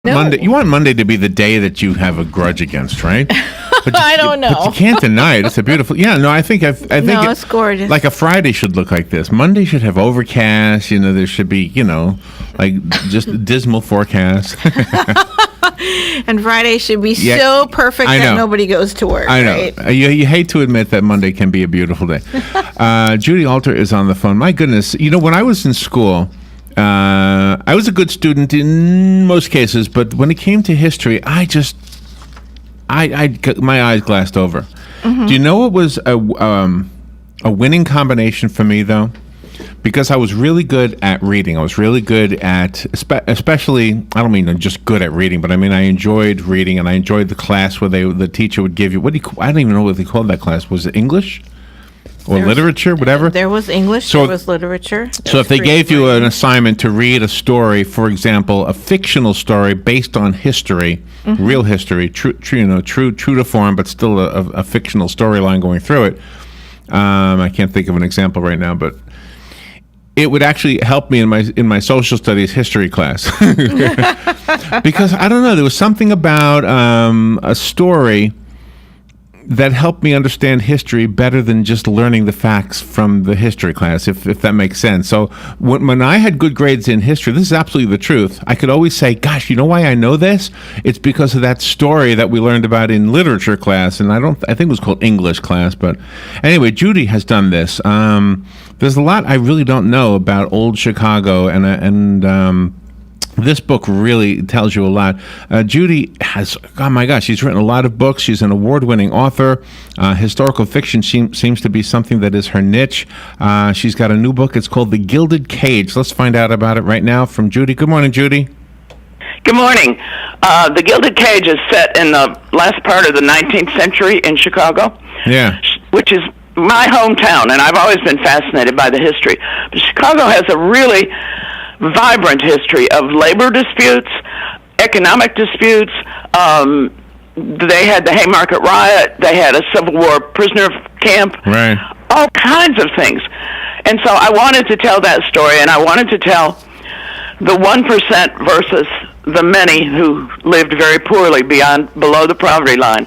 No. Monday. You want Monday to be the day that you have a grudge against, right? But I don't know. But you can't deny it. It's a beautiful. Yeah, no, I think it's gorgeous. Like a Friday should look like this. Monday should have overcast. There should be, like just dismal forecast. And Friday should be so perfect that nobody goes to work. I know. Right? You hate to admit that Monday can be a beautiful day. Judy Alter is on the phone. My goodness, when I was in school. I was a good student in most cases, but when it came to history, I my eyes glassed over. Mm-hmm. Do you know what was a winning combination for me, though? Because I was really good at reading. I was really good at, especially, I don't mean just good at reading, but I mean I enjoyed reading, and I enjoyed the class where the teacher would give you, I don't even know what they called that class. Was it English? Or literature, whatever. There was English, there was literature. So if they gave you an assignment to read a story, for example, a fictional story based on history, mm-hmm. real history, true to form, but still a fictional storyline going through it. I can't think of an example right now, but it would actually help me in my social studies history class. Because I don't know, there was something about a story that helped me understand history better than just learning the facts from the history class, if that makes sense. So when I had good grades in history, this is absolutely the truth, I could always say, gosh, you know why I know this? It's because of that story that we learned about in literature class, and I think it was called English class. But anyway, Judy has done this. There's a lot I really don't know about old Chicago, and this book really tells you a lot. Judy has, oh my gosh, she's written a lot of books. She's an award-winning author. Historical fiction seems to be something that is her niche. She's got a new book. It's called The Gilded Cage. Let's find out about it right now from Judy. Good morning, Judy. Good morning. The Gilded Cage is set in the last part of the 19th century in Chicago. Yeah. Which is my hometown, and I've always been fascinated by the history. But Chicago has a really vibrant history of labor disputes, economic disputes. They had the Haymarket Riot. They had a Civil War prisoner camp. Right. All kinds of things. And so I wanted to tell that story, and I wanted to tell the 1% versus the many who lived very poorly below the poverty line.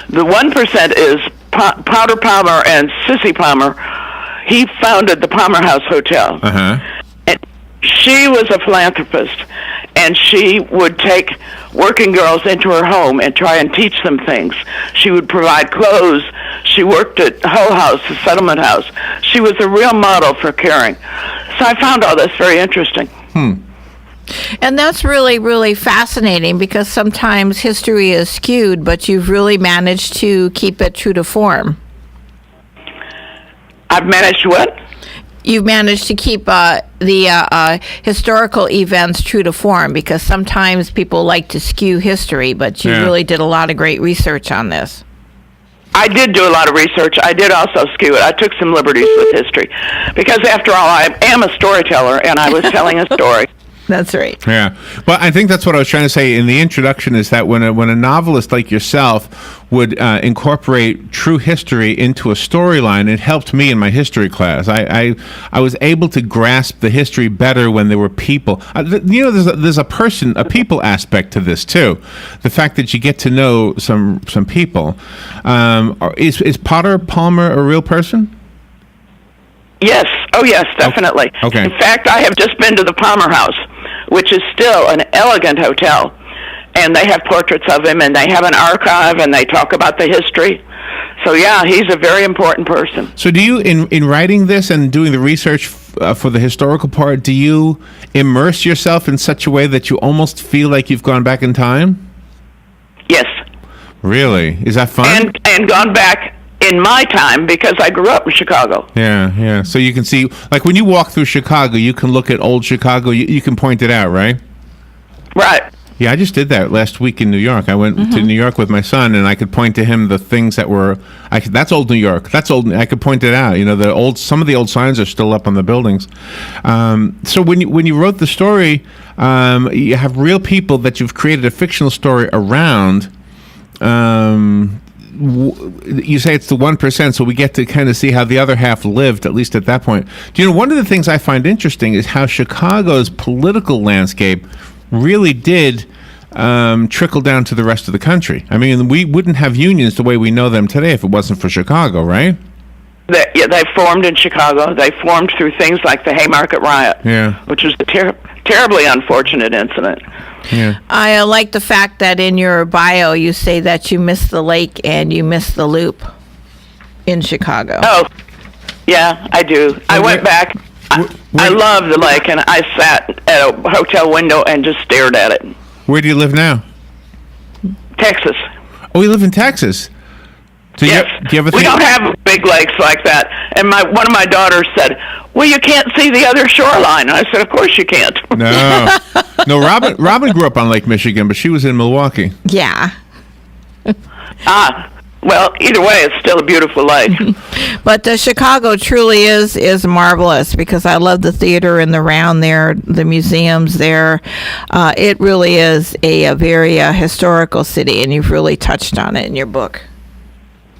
The 1% is Powder Palmer and Sissy Palmer. He founded the Palmer House Hotel. Uh-huh. She was a philanthropist, and she would take working girls into her home and try and teach them things. She would provide clothes. She worked at Hull House, the settlement house. She was a real model for caring. So I found all this very interesting. And that's really, really fascinating, because sometimes history is skewed, but you've really managed to keep it true to form. I've managed what? You've managed to keep the historical events true to form, because sometimes people like to skew history, but you really did a lot of great research on this. I did do a lot of research. I did also skew it. I took some liberties with history, because after all, I am a storyteller, and I was telling a story. That's right. Yeah. Well, I think that's what I was trying to say in the introduction, is that when a novelist like yourself would incorporate true history into a storyline, it helped me in my history class. I was able to grasp the history better when there were people. There's a people aspect to this too. The fact that you get to know some people. Is Potter Palmer a real person? Yes. Oh, yes, definitely. Okay. In fact, I have just been to the Palmer House, which is still an elegant hotel, and they have portraits of him, and they have an archive, and they talk about the history. So, yeah, he's a very important person. So do you, in writing this and doing the research for the historical part, do you immerse yourself in such a way that you almost feel like you've gone back in time? Yes. Really? Is that fun? And gone back in my time, because I grew up in Chicago. Yeah. So you can see, like when you walk through Chicago, you can look at old Chicago, you can point it out, right? Right. Yeah, I just did that last week in New York. I went to New York with my son, and I could point to him the things that were, that's old New York. That's old. I could point it out. Some of the old signs are still up on the buildings. So when you wrote the story, you have real people that you've created a fictional story around. You say it's the 1%, so we get to kind of see how the other half lived, at least at that point. One of the things I find interesting is how Chicago's political landscape really did trickle down to the rest of the country. I mean, we wouldn't have unions the way we know them today if it wasn't for Chicago, right? They formed in Chicago. They formed through things like the Haymarket Riot, which was a terribly unfortunate incident. Yeah. I like the fact that in your bio you say that you missed the lake and you missed the loop in Chicago. Oh, yeah, I do. I went back. I love the lake, and I sat at a hotel window and just stared at it. Where do you live now? Texas. Oh, you live in Texas. So yes. Do you ever we don't have big lakes like that. And one of my daughters said, well, you can't see the other shoreline. And I said, of course you can't. No, Robin grew up on Lake Michigan, but she was in Milwaukee. Yeah. Well, either way, it's still a beautiful lake. But Chicago truly is marvelous because I love the theater and the round there, the museums there. It really is a very historical city, and you've really touched on it in your book.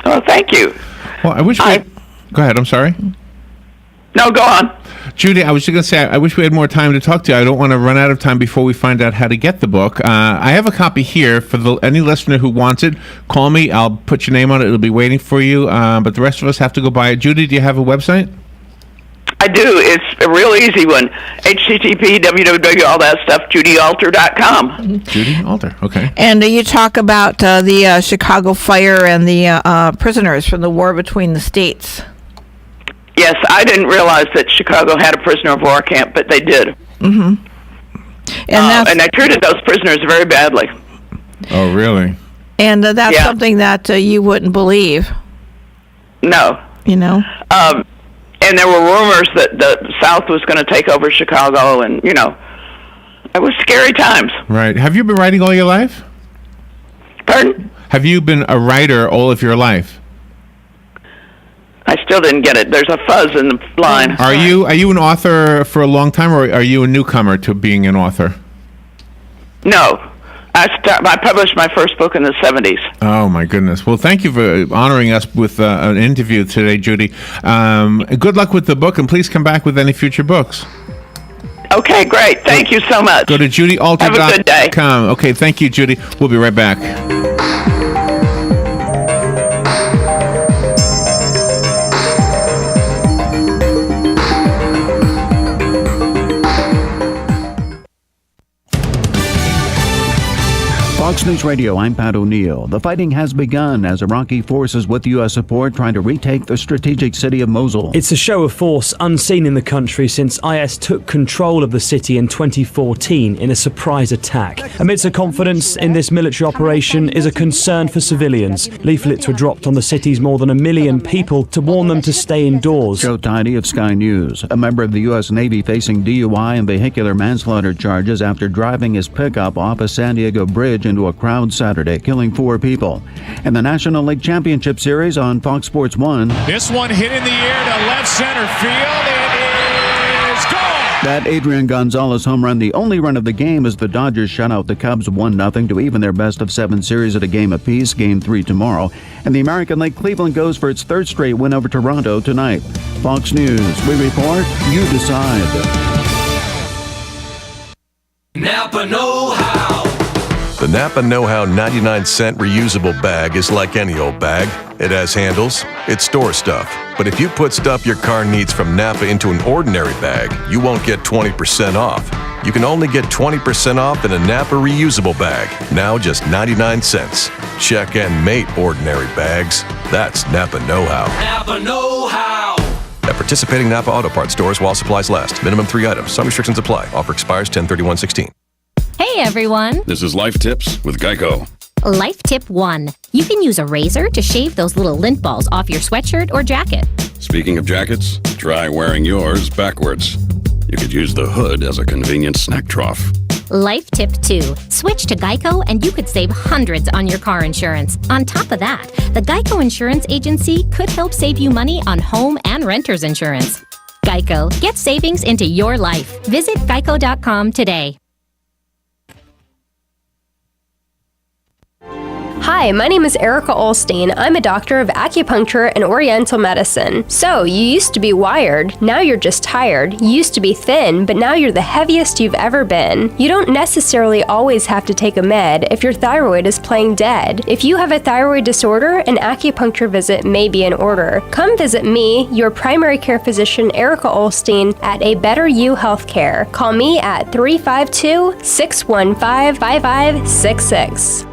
Oh, thank you. Well, I wish Go ahead, I'm sorry. No, go on. Judy, I was just going to say, I wish we had more time to talk to you. I don't want to run out of time before we find out how to get the book. I have a copy here for any listener who wants it. Call me. I'll put your name on it. It'll be waiting for you. But the rest of us have to go buy it. Judy, do you have a website? I do. It's a real easy one. HTTP, www, all that stuff, judyalter.com. Judy Alter, okay. And you talk about the Chicago fire and the prisoners from the war between the states. Yes, I didn't realize that Chicago had a prisoner of war camp, but they did. Mm-hmm. And they treated those prisoners very badly. Oh, really? And that's something that you wouldn't believe. No. You know? And there were rumors that the South was going to take over Chicago, and, it was scary times. Right. Have you been writing all your life? Pardon? Have you been a writer all of your life? I still didn't get it. There's a fuzz in the line. Are you an author for a long time, or are you a newcomer to being an author? No. I published my first book in the 70s. Oh, my goodness. Well, thank you for honoring us with an interview today, Judy. Good luck with the book, and please come back with any future books. Okay, great. Thank you so much. Go to judyalter.com. Have a good day. Okay, thank you, Judy. We'll be right back. Fox News Radio, I'm Pat O'Neill. The fighting has begun as Iraqi forces with U.S. support try to retake the strategic city of Mosul. It's a show of force unseen in the country since IS took control of the city in 2014 in a surprise attack. Amidst a confidence in this military operation is a concern for civilians. Leaflets were dropped on the city's more than 1 million people to warn them to stay indoors. Joe Tidy of Sky News, a member of the U.S. Navy facing DUI and vehicular manslaughter charges after driving his pickup off a San Diego bridge into a crowd Saturday, killing 4 people. And the National League Championship Series on Fox Sports 1. This one hit in the air to left center field. It is gone! That Adrian Gonzalez home run, the only run of the game, as the Dodgers shut out the Cubs 1-0 to even their best-of-7 series at a game apiece. Game 3 tomorrow. And the American League, Cleveland goes for its 3rd straight win over Toronto tonight. Fox News, we report, you decide. Napa know-how. The Napa Know-How 99-cent reusable bag is like any old bag. It has handles, it stores stuff. But if you put stuff your car needs from Napa into an ordinary bag, you won't get 20% off. You can only get 20% off in a Napa reusable bag, now just 99 cents. Check and mate ordinary bags. That's Napa Know-How. Napa know-how. At participating Napa Auto Parts stores while supplies last. Minimum 3 items. Some restrictions apply. Offer expires 10/31/16. Hey everyone! This is Life Tips with Geico. Life Tip 1. You can use a razor to shave those little lint balls off your sweatshirt or jacket. Speaking of jackets, try wearing yours backwards. You could use the hood as a convenient snack trough. Life Tip 2. Switch to Geico and you could save hundreds on your car insurance. On top of that, the Geico Insurance Agency could help save you money on home and renter's insurance. Geico. Get savings into your life. Visit geico.com today. Hi, my name is Erica Olstein. I'm a doctor of acupuncture and oriental medicine. So, you used to be wired, now you're just tired. You used to be thin, but now you're the heaviest you've ever been. You don't necessarily always have to take a med if your thyroid is playing dead. If you have a thyroid disorder, an acupuncture visit may be in order. Come visit me, your primary care physician, Erica Olstein, at A Better You Healthcare. Call me at 352-615-5566.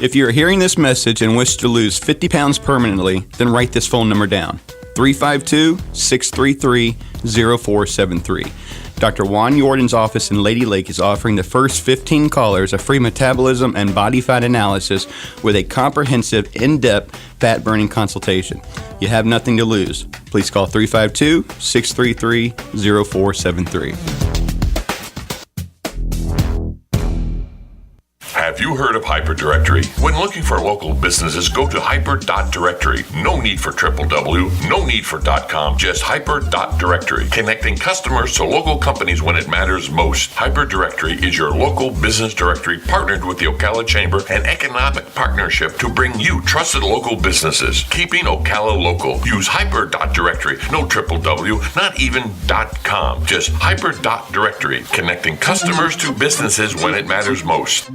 If you are hearing this message and wish to lose 50 pounds permanently, then write this phone number down, 352-633-0473. Dr. Juan Jordan's office in Lady Lake is offering the first 15 callers a free metabolism and body fat analysis with a comprehensive, in-depth fat-burning consultation. You have nothing to lose. Please call 352-633-0473. Have you heard of Hyperdirectory? When looking for local businesses, go to hyper.directory. No need for www, no need for .com, just hyper.directory. Connecting customers to local companies when it matters most. Hyperdirectory is your local business directory partnered with the Ocala Chamber and Economic Partnership to bring you trusted local businesses. Keeping Ocala local. Use hyper.directory. No www, not even .com, just hyper.directory. Connecting customers to businesses when it matters most.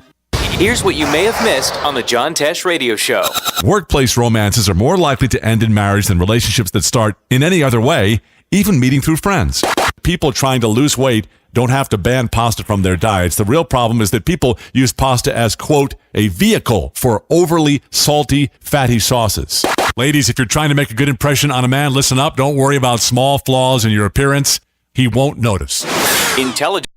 Here's what you may have missed on the John Tesh Radio Show. Workplace romances are more likely to end in marriage than relationships that start in any other way, even meeting through friends. People trying to lose weight don't have to ban pasta from their diets. The real problem is that people use pasta as, quote, a vehicle for overly salty, fatty sauces. Ladies, if you're trying to make a good impression on a man, listen up. Don't worry about small flaws in your appearance. He won't notice. Intelligent.